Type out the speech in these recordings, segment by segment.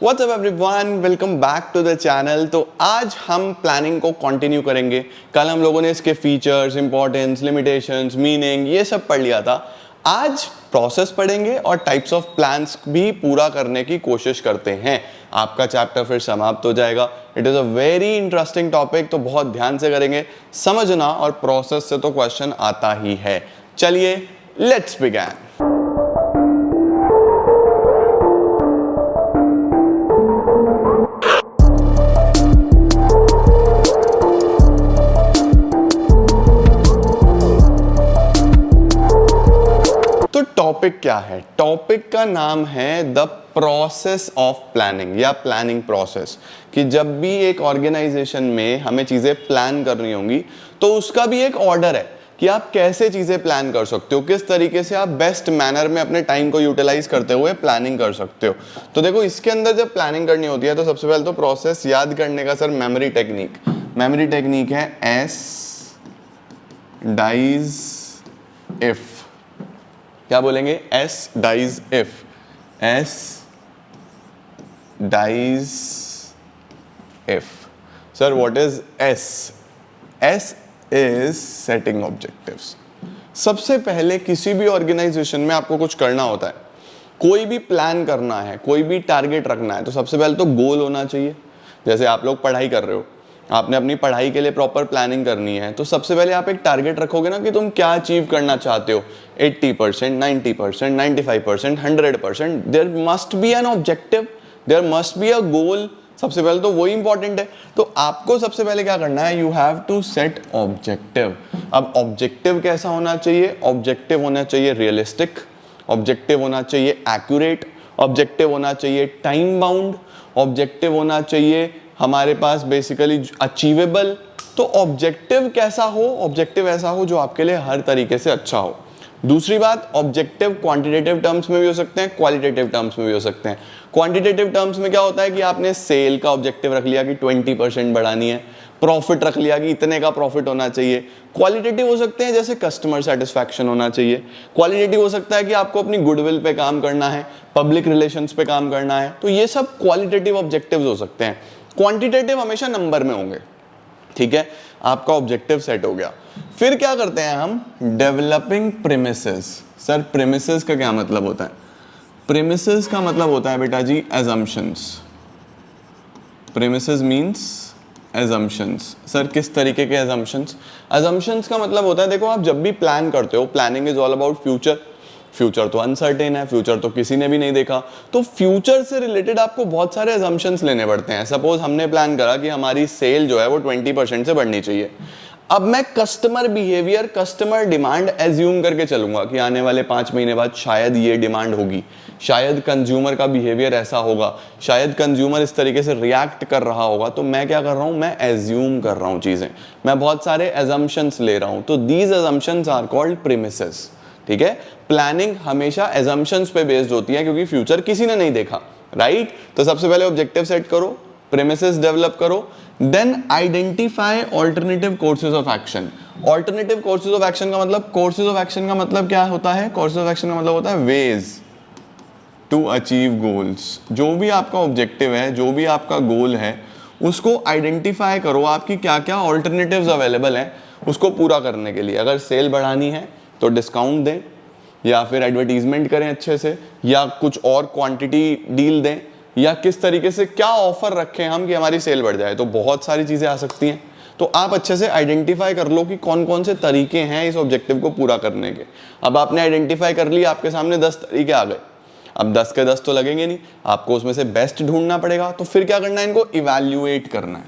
What's up everyone? Welcome back to the channel. तो आज हम प्लानिंग को कंटिन्यू करेंगे। कल हम लोगों ने इसके फीचर्स, इंपॉर्टेंस, लिमिटेशंस, मीनिंग ये सब पढ़ लिया था। आज प्रोसेस पढ़ेंगे और टाइप्स ऑफ प्लान्स भी पूरा करने की कोशिश करते हैं। आपका चैप्टर फिर समाप्त हो जाएगा। It is a very interesting topic, तो बहुत ध्यान से करेंगे। समझना और प्रोसेस से तो क्वेश्चन आता ही है। चलिए लेट्स बिगिन। तो टॉपिक क्या है? टॉपिक का नाम है द प्रोसेस ऑफ प्लानिंग या प्लानिंग प्रोसेस। कि जब भी एक ऑर्गेनाइजेशन में हमें चीजें प्लान करनी होंगी तो उसका भी एक ऑर्डर है कि आप कैसे चीजें प्लान कर सकते हो, किस तरीके से आप बेस्ट मैनर में अपने टाइम को यूटिलाइज करते हुए प्लानिंग कर सकते हो। तो देखो, इसके अंदर जब प्लानिंग करनी होती है तो सबसे पहले तो प्रोसेस याद करने का सर मेमोरी टेक्निक है एस डाइज इफ। क्या बोलेंगे? S dies if. S dies if. Sir what is S? S is setting objectives. सबसे पहले किसी भी ऑर्गेनाइजेशन में आपको कुछ करना होता है, कोई भी प्लान करना है, कोई भी टारगेट रखना है, तो सबसे पहले तो गोल होना चाहिए। जैसे आप लोग पढ़ाई कर रहे हो, आपने अपनी पढ़ाई के लिए प्रॉपर प्लानिंग करनी है, तो सबसे पहले आप एक टारगेट रखोगे ना कि तुम क्या अचीव करना चाहते हो। 80%, 90%, 95%, 100%। There must be an objective, there must be a goal. सबसे पहले तो वही इंपॉर्टेंट है। तो आपको सबसे पहले क्या करना है? You have to set objective. अब ऑब्जेक्टिव कैसा होना चाहिए? ऑब्जेक्टिव होना चाहिए रियलिस्टिक, ऑब्जेक्टिव होना चाहिए एक्यूरेट, ऑब्जेक्टिव होना चाहिए टाइम बाउंड, ऑब्जेक्टिव होना चाहिए हमारे पास बेसिकली अचीवेबल। तो ऑब्जेक्टिव कैसा हो? ऑब्जेक्टिव ऐसा हो जो आपके लिए हर तरीके से अच्छा हो। दूसरी बात, ऑब्जेक्टिव क्वांटिटेटिव टर्म्स में भी हो सकते हैं, क्वालिटेटिव टर्म्स में भी हो सकते हैं। क्वांटिटेटिव टर्म्स में क्या होता है कि आपने सेल का ऑब्जेक्टिव रख लिया कि 20% बढ़ानी है, प्रॉफिट रख लिया कि इतने का प्रॉफिट होना चाहिए। क्वालिटेटिव हो सकते हैं जैसे कस्टमर सेटिस्फैक्शन होना चाहिए। क्वालिटेटिव हो सकता है कि आपको अपनी गुडविल पे काम करना है, पब्लिक रिलेशंस पे काम करना है। तो ये सब क्वालिटेटिव ऑब्जेक्टिव्स हो सकते हैं। क्वांटिटेटिव हमेशा नंबर में होंगे। ठीक है, आपका ऑब्जेक्टिव सेट हो गया। फिर क्या करते हैं हम? Developing premises. सर प्रीमिसेस का क्या मतलब होता है? प्रीमिसेस का मतलब होता है बेटा जी assumptions। Premises means assumptions। Sir किस तरीके के assumptions? assumptions का मतलब होता है, देखो आप जब भी प्लान करते हो, planning is all about future. Future तो अनसर्टेन है, फ्यूचर तो किसी ने भी नहीं देखा। तो फ्यूचर से रिलेटेड आपको बहुत सारे assumptions लेने पड़ते हैं। सपोज हमने प्लान करा कि हमारी सेल जो है वो 20% से बढ़नी चाहिए। अब मैं customer behaviour, customer demand assume करके चलूंगा कि आने वाले 5 महीने बाद शायद ये डिमांड होगी, शायद कंज्यूमर का बिहेवियर ऐसा होगा, शायद कंज्यूमर इस तरीके से रिएक्ट कर रहा होगा। तो मैं क्या कर रहा हूं? मैं एज्यूम कर रहा हूं चीजें, मैं बहुत सारे assumptions ले रहा हूं। तो these assumptions are called premises. ठीक है, प्लानिंग हमेशा assumptions पे बेस्ड होती है क्योंकि फ्यूचर किसी ने नहीं देखा, राइट? तो सबसे पहले ऑब्जेक्टिव सेट करो, प्रीमिसेस डेवलप करो, then identify alternative courses of action. Alternative courses of action का मतलब, कोर्सेज ऑफ एक्शन का मतलब क्या होता है? कोर्सेज ऑफ एक्शन का मतलब होता है वेज टू अचीव गोल्स। जो भी आपका ऑब्जेक्टिव है, जो भी आपका गोल है, उसको आइडेंटिफाई करो, आपकी क्या क्या ऑल्टरनेटिव्स अवेलेबल हैं उसको पूरा करने के लिए। अगर सेल बढ़ानी है तो डिस्काउंट दें, या फिर एडवर्टीजमेंट करें अच्छे से, या कुछ और क्वांटिटी डील दें, या किस तरीके से क्या ऑफर रखें हम कि हमारी सेल बढ़ जाए। तो बहुत सारी चीजें आ सकती हैं। तो आप अच्छे से आइडेंटिफाई कर लो कि कौन कौन से तरीके हैं इस ऑब्जेक्टिव को पूरा करने के। अब आपने आइडेंटिफाई कर लिया, आपके सामने 10 तरीके आ गए। अब 10 के 10 तो लगेंगे नहीं, आपको उसमें से बेस्ट ढूंढना पड़ेगा। तो फिर क्या करना है? इनको इवैल्यूएट करना है।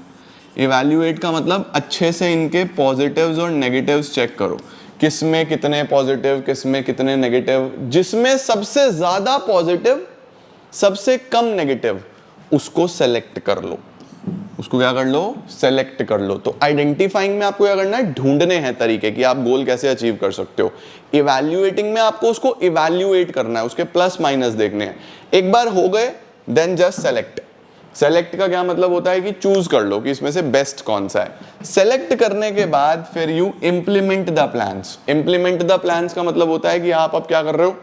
इवैल्यूएट का मतलब अच्छे से इनके पॉजिटिव्स और नेगेटिव्स चेक करो, किसमें कितने पॉजिटिव, किसमें कितने नेगेटिव। जिसमें सबसे ज्यादा पॉजिटिव, सबसे कम नेगेटिव, उसको सेलेक्ट कर लो। उसको क्या कर लो? सेलेक्ट कर लो। तो आइडेंटिफाइंग में आपको क्या करना है? ढूंढने हैं तरीके कि आप गोल कैसे अचीव कर सकते हो। इवैल्यूएटिंग में आपको उसको इवैल्यूएट करना है, उसके प्लस माइनस देखने हैं। एक बार हो गए, देन जस्ट सेलेक्ट। सेलेक्ट का क्या मतलब होता है कि चूज कर लो कि इसमें से बेस्ट कौन सा है। सेलेक्ट करने के बाद फिर you implement the plans. Implement the plans का मतलब होता है कि आप अब क्या कर रहे हो?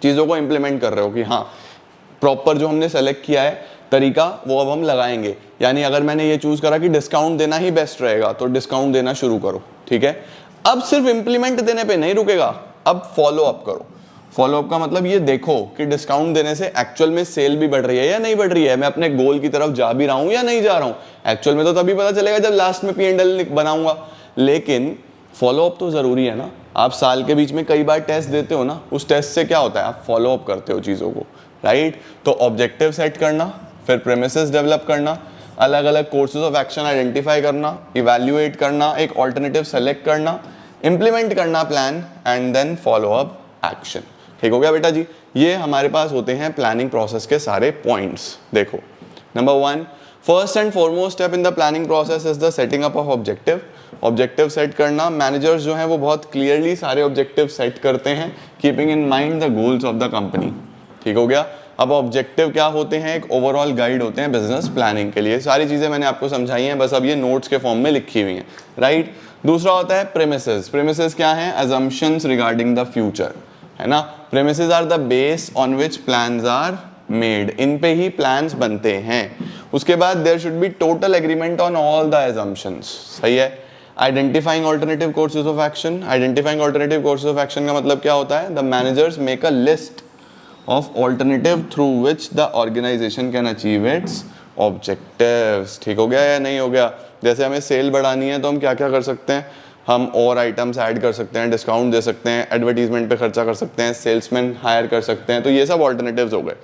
चीजों को इंप्लीमेंट कर रहे हो कि हाँ, प्रॉपर जो हमने सेलेक्ट किया है तरीका वो अब हम लगाएंगे। यानी अगर मैंने ये चूज करा कि डिस्काउंट देना ही बेस्ट रहेगा तो डिस्काउंट देना शुरू करो, ठीक है। अब सिर्फ इंप्लीमेंट देने पे नहीं रुकेगा, अब फॉलो अप करो। फॉलो अप का मतलब ये देखो कि डिस्काउंट देने से एक्चुअल में सेल भी बढ़ रही है या नहीं बढ़ रही है, मैं अपने गोल की तरफ जा भी रहा हूं या नहीं जा रहा हूं। एक्चुअल में तो तभी पता चलेगा जब लास्ट में P&L बनाऊंगा, लेकिन फॉलो अप तो जरूरी है ना। आप साल के बीच में कई बार टेस्ट देते हो ना, उस टेस्ट से क्या होता है, आप फॉलो अप करते हो चीज़ों को, राइट। तो ऑब्जेक्टिव सेट करना, फिर प्रेमिसेस डेवलप करना, अलग अलग कोर्सेज ऑफ एक्शन आइडेंटिफाई करना, इवैल्यूएट करना, एक ऑल्टरनेटिव सेलेक्ट करना, इंप्लीमेंट करना plan, and then follow up action. ठीक हो गया बेटा जी। ये हमारे पास होते हैं प्लानिंग प्रोसेस के सारे पॉइंट्स। देखो, number 1, first and foremost step in the planning process is the setting up of objective. Objective set करना, मैनेजर्स जो हैं वो बहुत क्लियरली सारे ऑब्जेक्टिव सेट करते हैं, keeping in mind the goals of the company. ठीक हो गया। अब ऑब्जेक्टिव क्या होते हैं, एक ओवरऑल गाइड होते हैं बिजनेस प्लानिंग के लिए। सारी चीजें मैंने आपको समझाई हैं, बस अब ये नोट्स के फॉर्म में लिखी हुई हैं, राइट। दूसरा होता है प्रेमिसेस। प्रेमिसेस क्या है, अजम्पशंस रिगार्डिंग द फ्यूचर, है ना। Premises are the base on which plans are made, इन पे ही प्लान्स बनते हैं। उसके बाद there should be total agreement on all the assumptions, सही है। Identifying alternative courses of action. Identifying alternative courses of action का मतलब क्या होता है, the managers make a list of alternative through which the organization can achieve its objectives। ठीक हो गया या नहीं हो गया। जैसे हमें सेल बढ़ानी है तो हम क्या क्या कर सकते हैं, हम और आइटम्स ऐड कर सकते हैं, डिस्काउंट दे सकते हैं, एडवर्टीजमेंट पे खर्चा कर सकते हैं, सेल्समैन हायर कर सकते हैं, तो ये सब ऑल्टरनेटिव्स हो गए।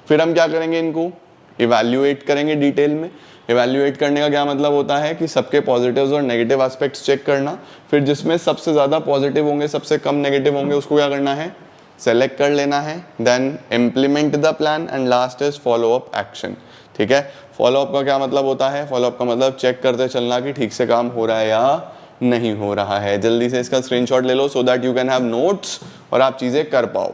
फिर हम क्या करेंगे, इनको इवैल्यूएट करेंगे डिटेल में। इवैल्यूएट करने का क्या मतलब होता है कि सबके पॉजिटिव्स और नेगेटिव एस्पेक्ट्स चेक करना, फिर जिसमें सबसे ज़्यादा पॉजिटिव होंगे सबसे कम नेगेटिव होंगे उसको क्या करना है, सेलेक्ट कर लेना है, then implement the plan, and last is follow up action. ठीक है। फॉलो अप का क्या मतलब होता है, फॉलो अप का मतलब चेक करते चलना कि ठीक से काम हो रहा है या नहीं हो रहा है। जल्दी से इसका स्क्रीनशॉट ले लो so that you can have notes और आप चीजें कर पाओ।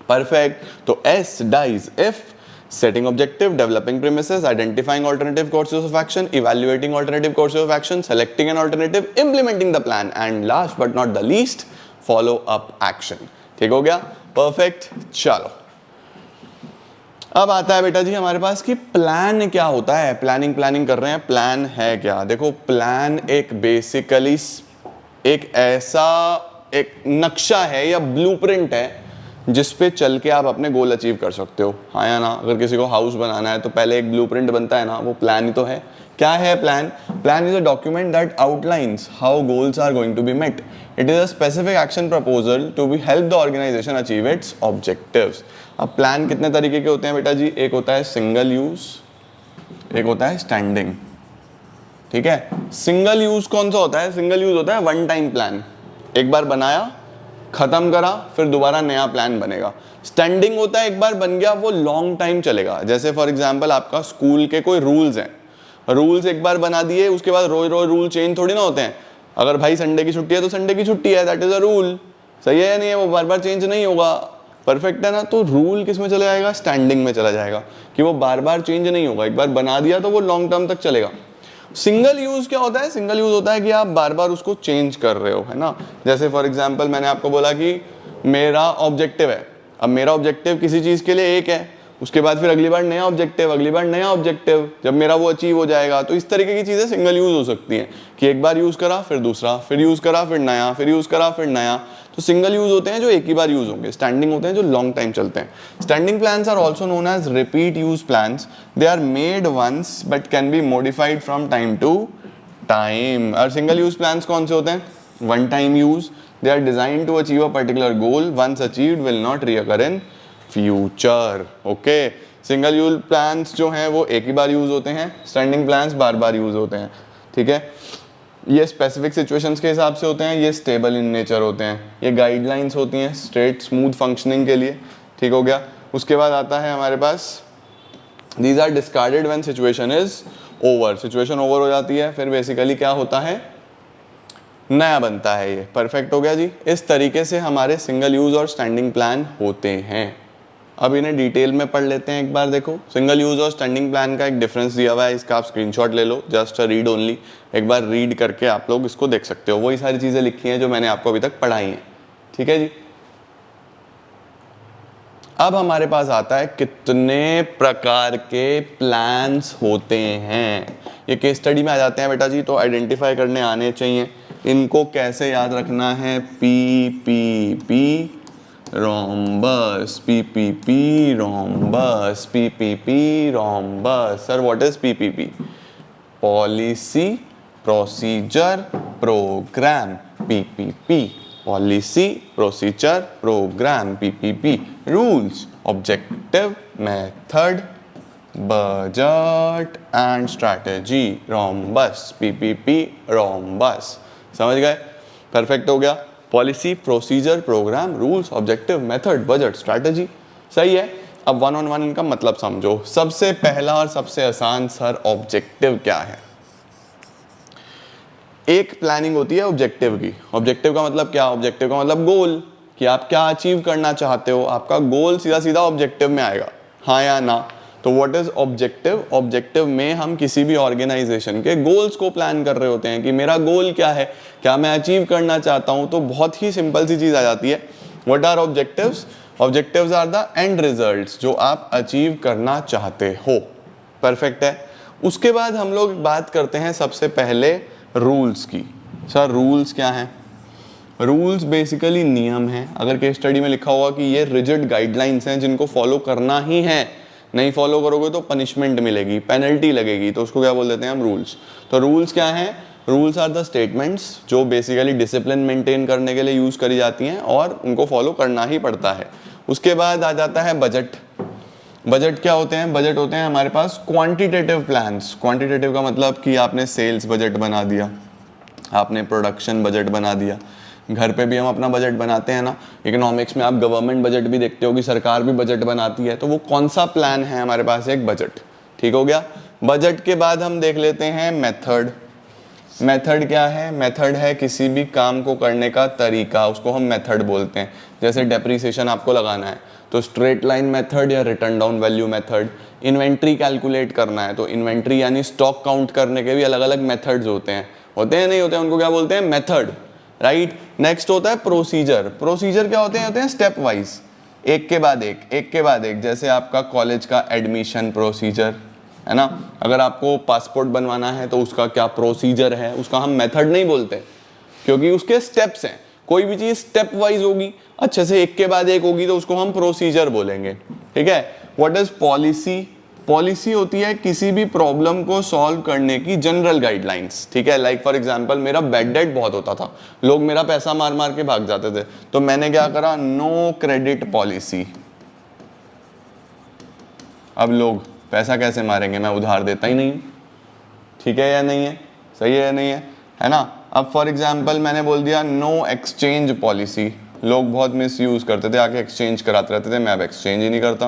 परफेक्ट। तो एस डाइज इफ setting objective, developing premises, identifying alternative courses of action, evaluating alternative courses of action, selecting an alternative, implementing the plan, and last but not the least, follow up action। ठीक हो गया, perfect. चलो अब आता है बेटा जी हमारे पास कि प्लान क्या होता है। प्लानिंग कर रहे हैं, प्लान है क्या। देखो, प्लान एक बेसिकली एक ऐसा एक नक्शा है या ब्लूप्रिंट है जिस पे चल के आप अपने गोल अचीव कर सकते हो, हाँ या ना। अगर किसी को हाउस बनाना है तो पहले एक ब्लूप्रिंट बनता है ना, वो प्लान ही तो है। क्या है plan? Plan is a document that outlines how goals are going to be met. It is a specific action proposal to be help the organisation achieve its objectives. अब प्लान कितने तरीके के होते हैं बेटा जी, एक होता है सिंगल यूज, एक होता है स्टैंडिंग। ठीक है। सिंगल यूज कौन सा होता है? सिंगल यूज होता है वन टाइम प्लान, एक बार बनाया खत्म करा फिर दोबारा नया प्लान बनेगा। स्टैंडिंग होता है एक बार बन गया वो लॉन्ग टाइम चलेगा। जैसे फॉर एग्जांपल आपका स्कूल के कोई रूल्स हैं, रूल्स एक बार बना दिए उसके बाद रोज रोज रूल चेंज थोड़ी ना होते हैं। अगर भाई संडे की छुट्टी है तो संडे की छुट्टी है, दैट इज अ रूल। सही है या नहीं है? वो बार बार चेंज नहीं होगा। परफेक्ट है ना। तो रूल किस में चला जाएगा? स्टैंडिंग में चला जाएगा कि वो बार बार चेंज नहीं होगा, एक बार बना दिया तो वो लॉन्ग टर्म तक चलेगा। सिंगल यूज क्या होता है? सिंगल यूज होता है कि आप बार बार उसको चेंज कर रहे हो, है ना। जैसे फॉर एग्जांपल मैंने आपको बोला कि मेरा ऑब्जेक्टिव है, अब मेरा ऑब्जेक्टिव किसी चीज के लिए एक है, उसके बाद फिर अगली बार नया ऑब्जेक्टिव, अगली बार नया ऑब्जेक्टिव, जब मेरा वो अचीव हो जाएगा। तो इस तरीके की चीजें सिंगल यूज हो सकती हैं कि एक बार यूज करा फिर दूसरा, फिर यूज करा फिर नया, फिर यूज करा फिर नया। तो सिंगल यूज होते हैं जो एक ही बार यूज होंगे, स्टैंडिंग होते हैं जो लॉन्ग टाइम चलते हैं। Standing plans are also known as repeat use plans. They are made once but can be modified from time to time. और सिंगल यूज प्लान्स कौन से होते हैं? One time use. They are design to achieve a particular goal, once achieved will not recur in future. Okay. Single use plans जो हैं वो एक ही बार यूज होते हैं, स्टैंडिंग प्लान्स बार बार यूज होते हैं। ठीक है। ये स्पेसिफिक सिचुएशंस के हिसाब से होते हैं, ये स्टेबल इन नेचर होते हैं, ये गाइडलाइंस होती हैं स्ट्रेट स्मूथ फंक्शनिंग के लिए। ठीक हो गया। उसके बाद आता है हमारे पास these are discarded when situation is over. Situation over हो जाती है फिर बेसिकली क्या होता है? नया बनता है ये। परफेक्ट हो गया जी। इस तरीके से हमारे सिंगल यूज और स्टैंडिंग प्लान होते हैं। अब इन्हें डिटेल में पढ़ लेते हैं एक बार। देखो, सिंगल यूज और स्टैंडिंग प्लान का एक डिफरेंस दिया हुआ है, इसका आप स्क्रीनशॉट ले लो, जस्ट रीड ओनली। एक बार रीड करके आप लोग इसको देख सकते हो, वही सारी चीजें लिखी हैं जो मैंने आपको अभी तक पढ़ाई हैं। ठीक है जी। अब हमारे पास आता है कितने प्रकार के प्लान्स होते हैं। ये केस स्टडी में आ जाते हैं बेटा जी, तो आइडेंटिफाई करने आने चाहिए। इनको कैसे याद रखना है, P P P rhombus, P P P rhombus, P P P rhombus. Sir what is P P P? Policy procedure programme, PPP. Policy procedure programme, PPP. Rules objective method budget and strategy, rhombus, PPP rhombus. समझ गए? Perfect हो गया। Policy procedure programme rules objective method budget strategy, सही है। अब one on one इनका मतलब समझो। सबसे पहला और सबसे आसान, सर ऑब्जेक्टिव क्या है? एक प्लानिंग होती है ऑब्जेक्टिव की। ऑब्जेक्टिव का मतलब क्या? ऑब्जेक्टिव का मतलब गोल, कि आप क्या अचीव करना चाहते हो। आपका गोल सीधा सीधा ऑब्जेक्टिव में आएगा, हाँ या ना। तो व्हाट इज ऑब्जेक्टिव? ऑब्जेक्टिव में हम किसी भी ऑर्गेनाइजेशन के गोल्स को प्लान कर रहे होते हैं कि मेरा गोल क्या है, क्या मैं अचीव करना चाहता हूं। तो बहुत ही सिंपल सी चीज आ जाती है। What are objectives? Objectives are the end results, जो आप अचीव करना चाहते हो। परफेक्ट है। उसके बाद हम लोग बात करते हैं सबसे पहले रूल्स की। सर रूल्स क्या हैं? रूल्स बेसिकली नियम हैं। अगर केस स्टडी में लिखा होगा कि ये रिजिड गाइडलाइंस हैं जिनको फॉलो करना ही है, नहीं फॉलो करोगे तो पनिशमेंट मिलेगी, पेनल्टी लगेगी, तो उसको क्या बोल देते हैं हम? रूल्स। तो रूल्स क्या हैं? रूल्स आर द स्टेटमेंट्स जो बेसिकली डिसिप्लिन मेंटेन करने के लिए यूज करी जाती हैं और उनको फॉलो करना ही पड़ता है। उसके बाद आ जाता है बजट। बजट क्या होते हैं? बजट होते हैं हमारे पास क्वांटिटेटिव प्लान्स। क्वांटिटेटिव का मतलब कि आपने सेल्स बजट बना दिया, आपने प्रोडक्शन बजट बना दिया। घर पे भी हम अपना बजट बनाते हैं ना, इकोनॉमिक्स में आप गवर्नमेंट बजट भी देखते हो कि सरकार भी बजट बनाती है। तो वो कौन सा प्लान है हमारे पास? एक बजट। ठीक हो गया। बजट के बाद हम देख लेते हैं मेथड। मेथड क्या है? मेथड है किसी भी काम को करने का तरीका, उसको हम मेथड बोलते हैं। जैसे डेप्रीसिएशन आपको लगाना है तो स्ट्रेट लाइन मेथड या return down value method. Inventory calculate करना है तो इन्वेंट्री यानी स्टॉक काउंट करने के भी अलग अलग मेथड्स होते हैं नहीं होते हैं, उनको क्या बोलते हैं? Method, right. नेक्स्ट होता है प्रोसीजर। प्रोसीजर क्या होते हैं स्टेप वाइज, एक के बाद एक, एक के बाद एक। जैसे आपका कॉलेज का एडमिशन प्रोसीजर है ना, अगर आपको पासपोर्ट बनवाना है तो उसका क्या प्रोसीजर है, उसका हम मेथड नहीं बोलते क्योंकि उसके स्टेप्स हैं। कोई भी चीज स्टेप वाइज होगी, अच्छे से एक के बाद एक होगी, तो उसको हम प्रोसीजर बोलेंगे। ठीक है। What is policy? पॉलिसी होती है किसी भी प्रॉब्लम को सॉल्व करने की जनरल गाइडलाइंस। ठीक है। लाइक फॉर एग्जांपल मेरा बैड डेट बहुत होता था, लोग मेरा पैसा मार मार के भाग जाते थे, तो मैंने क्या करा? No credit policy. अब लोग पैसा कैसे मारेंगे? मैं उधार देता ही नहीं। ठीक है या नहीं है? सही है या नहीं है ना? अब फॉर एग्जाम्पल मैंने बोल दिया नो एक्सचेंज पॉलिसी। लोग बहुत मिस यूज करते थे, आके एक्सचेंज कराते रहते थे, मैं अब एक्सचेंज ही नहीं करता।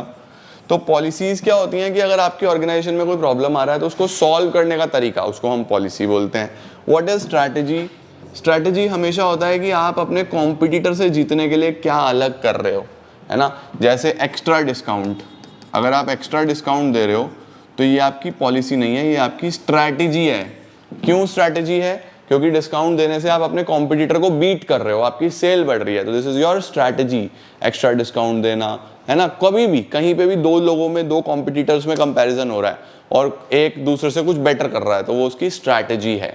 तो पॉलिसीज क्या होती हैं कि अगर आपकी ऑर्गेनाइजेशन में कोई प्रॉब्लम आ रहा है तो उसको सॉल्व करने का तरीका, उसको हम पॉलिसी बोलते हैं। What is strategy? स्ट्रैटेजी हमेशा होता है कि आप अपने कॉम्पिटिटर से जीतने के लिए क्या अलग कर रहे हो, है ना। जैसे एक्स्ट्रा डिस्काउंट, अगर आप एक्स्ट्रा डिस्काउंट दे रहे हो तो ये आपकी पॉलिसी नहीं है, ये आपकी स्ट्रैटेजी है। क्यों स्ट्रैटेजी है? क्योंकि डिस्काउंट देने से आप अपने कॉम्पिटिटर को बीट कर रहे हो, आपकी सेल बढ़ रही है, तो this is your strategy. Extra discount देना, है ना। कभी भी कहीं पे भी दो लोगों में, दो कॉम्पिटिटर्स में कंपैरिजन हो रहा है और एक दूसरे से कुछ बेटर कर रहा है, तो वो उसकी स्ट्रैटेजी है,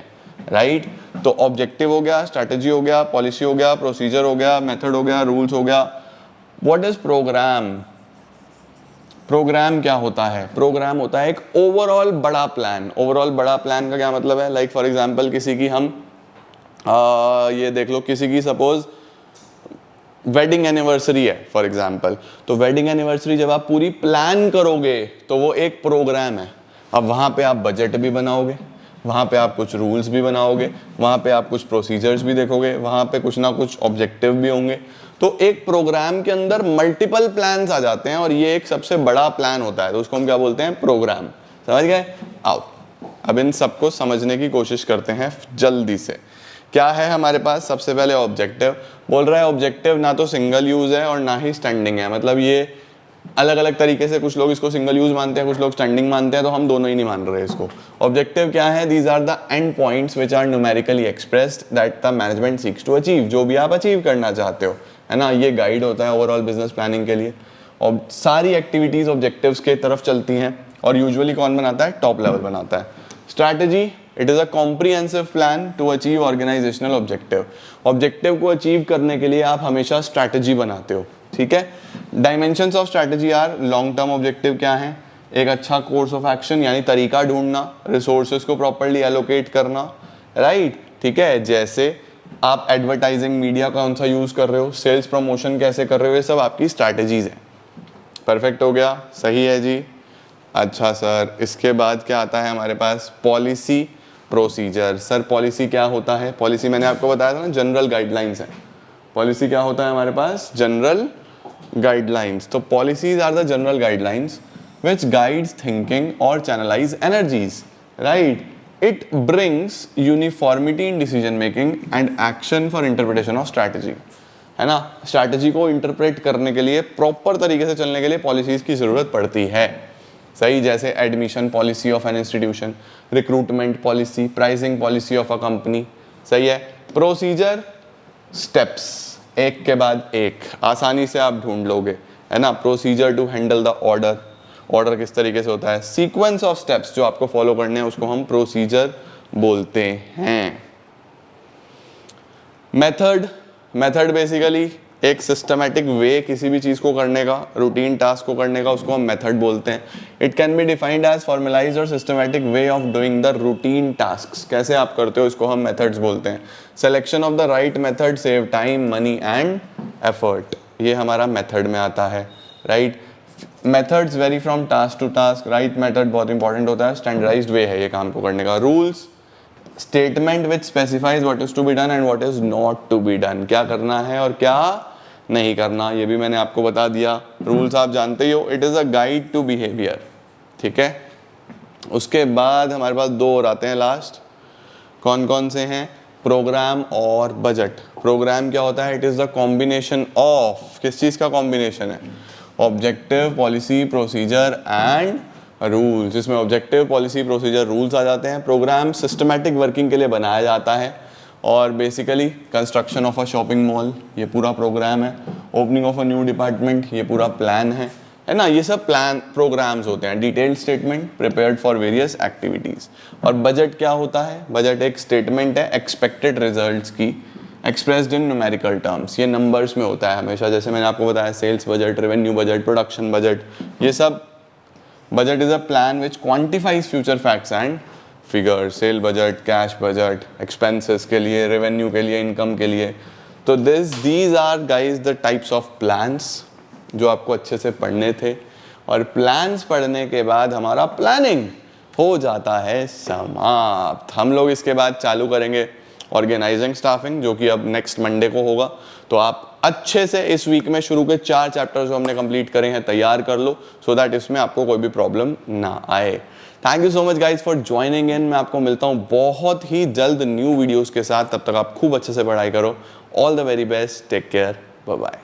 राइट। तो ऑब्जेक्टिव हो गया, स्ट्रैटेजी हो गया, पॉलिसी हो गया, प्रोसीजर हो गया, मेथड हो गया, रूल्स हो गया। What is program? प्रोग्राम क्या होता है? प्रोग्राम होता है एक ओवरऑल बड़ा प्लान। ओवरऑल बड़ा प्लान का क्या मतलब है? लाइक फॉर एग्जांपल किसी की हम ये देख लो, किसी की सपोज वेडिंग एनिवर्सरी है फॉर एग्जांपल, तो वेडिंग एनिवर्सरी जब आप पूरी प्लान करोगे तो वो एक प्रोग्राम है। अब वहाँ पे आप बजट भी बनाओगे, वहाँ पे आप कुछ रूल्स भी बनाओगे, वहाँ पे आप कुछ प्रोसीजर्स भी देखोगे, वहाँ पे कुछ ना कुछ ऑब्जेक्टिव भी होंगे। तो एक प्रोग्राम के अंदर मल्टीपल प्लान्स आ जाते हैं और ये एक सबसे बड़ा प्लान होता है, तो उसको हम क्या बोलते हैं? प्रोग्राम। समझ गए? आओ अब इन सबको समझने की कोशिश करते हैं जल्दी से। क्या है हमारे पास? सबसे पहले ऑब्जेक्टिव। बोल रहा है ऑब्जेक्टिव ना तो सिंगल यूज है और ना ही स्टैंडिंग है, मतलब ये अलग अलग तरीके से, कुछ लोग इसको सिंगल यूज मानते हैं, कुछ लोग स्टैंडिंग मानते हैं, तो हम दोनों ही नहीं मान रहे इसको। ऑब्जेक्टिव क्या है? These are the end points which are numerically expressed that the management seeks to achieve. जो भी आप अचीव करना चाहते हो, है ना, ये गाइड होता है ओवरऑल बिजनेस प्लानिंग के लिए। और सारी एक्टिविटीज़ ऑब्जेक्टिव्स के तरफ चलती हैं, और यूजुअली कौन बनाता है, टॉप लेवल बनाता है। Strategy, it is a comprehensive plan to achieve organisational objective. Objective को अचीव करने के लिए आप हमेशा स्ट्रैटेजी बनाते हो, ठीक है। Dimensions of strategy are, long term objective क्या है, एक अच्छा कोर्स ऑफ एक्शन यानी तरीका ढूंढना, रिसोर्सेज को प्रॉपर्ली एलोकेट करना, राइट, ठीक है। जैसे आप एडवर्टाइजिंग मीडिया कौन सा यूज़ कर रहे हो, सेल्स प्रमोशन कैसे कर रहे हो, ये सब आपकी स्ट्रैटेजीज हैं। परफेक्ट हो गया, सही है जी। अच्छा सर, इसके बाद क्या आता है हमारे पास, पॉलिसी प्रोसीजर। सर पॉलिसी क्या होता है, पॉलिसी मैंने आपको बताया था ना, जनरल गाइडलाइंस है। पॉलिसी क्या होता है हमारे पास, जनरल गाइडलाइंस। तो policies are the general guidelines which guides thinking or channelize energies, right? It brings uniformity in decision making and action for interpretation of strategy, है ना। स्ट्रैटेजी को इंटरप्रेट करने के लिए, प्रॉपर तरीके से चलने के लिए पॉलिसीज की ज़रूरत पड़ती है, सही। जैसे admission policy of an institution, recruitment policy, pricing policy of a company, सही है। प्रोसीजर, स्टेप्स, एक के बाद एक आसानी से आप ढूंढ लोगे, है ना। Procedure to handle the order, order किस तरीके से होता है, सीक्वेंस ऑफ स्टेप्स जो आपको फॉलो करने हैं उसको हम प्रोसीजर बोलते हैं। मेथड, मेथड बेसिकली एक सिस्टमैटिक वे किसी भी चीज़ को करने का, रूटीन टास्क को करने का, उसको हम मेथड बोलते हैं। It can be defined as formalized और systematic way of doing the routine task. कैसे आप करते हो इसको हम मेथड्स बोलते हैं। Selection of the right method save time, money and effort, ये हमारा मेथड में आता है, right. Methods vary from task to task, right method बहुत इंपॉर्टेंट होता है, स्टैंडर्डाइज्ड वे है ये काम को करने का। Rules, statement which specifies what is to be done and what is not to be done, क्या करना है और क्या नहीं करना, ये भी मैंने आपको बता दिया। रूल्स आप जानते ही हो, it is a guide to behaviour, ठीक है। उसके बाद हमारे पास दो और आते हैं लास्ट, कौन कौन से हैं, प्रोग्राम और बजट। प्रोग्राम क्या होता है, it is the combination of, किस चीज का कॉम्बिनेशन है, objective, policy, procedure and rules. जिसमें ऑब्जेक्टिव, पॉलिसी, प्रोसीजर, रूल्स आ जाते हैं। प्रोग्राम सिस्टमैटिक वर्किंग के लिए बनाया जाता है, और basically construction of a shopping mall, ये पूरा प्रोग्राम है। Opening of a new department, ये पूरा प्लान है ना। ये सब प्लान प्रोग्राम्स होते हैं। Detailed statement prepared for various activities. और बजट क्या होता है, बजट एक स्टेटमेंट है एक्सपेक्टेड रिजल्ट्स की, एक्सप्रेस्ड इन न्यूमेरिकल टर्म्स, ये नंबर्स में होता है हमेशा। जैसे मैंने आपको बताया, sales budget, revenue budget, production budget, ये सब। Budget is a plan which quantifies future facts and figure, sale budget, cash budget, expenses के लिए, रेवेन्यू के लिए, इनकम के लिए। तो these are guys the types of plans जो आपको अच्छे से पढ़ने थे। और प्लान्स पढ़ने के बाद हमारा प्लानिंग हो जाता है समाप्त। हम लोग इसके बाद चालू करेंगे ऑर्गेनाइजिंग स्टाफिंग, जो कि अब नेक्स्ट मंडे को होगा। तो आप अच्छे से इस वीक में शुरू के 4 चैप्टर्स जो हमने कंप्लीट करे हैं तैयार कर लो, सो दैट इसमें आपको कोई भी प्रॉब्लम ना आए। Thank you so much guys for joining in. मैं आपको मिलता हूँ बहुत ही जल्द न्यू वीडियोस के साथ। तब तक आप खूब अच्छे से पढ़ाई करो। All the very best, take care, bye bye.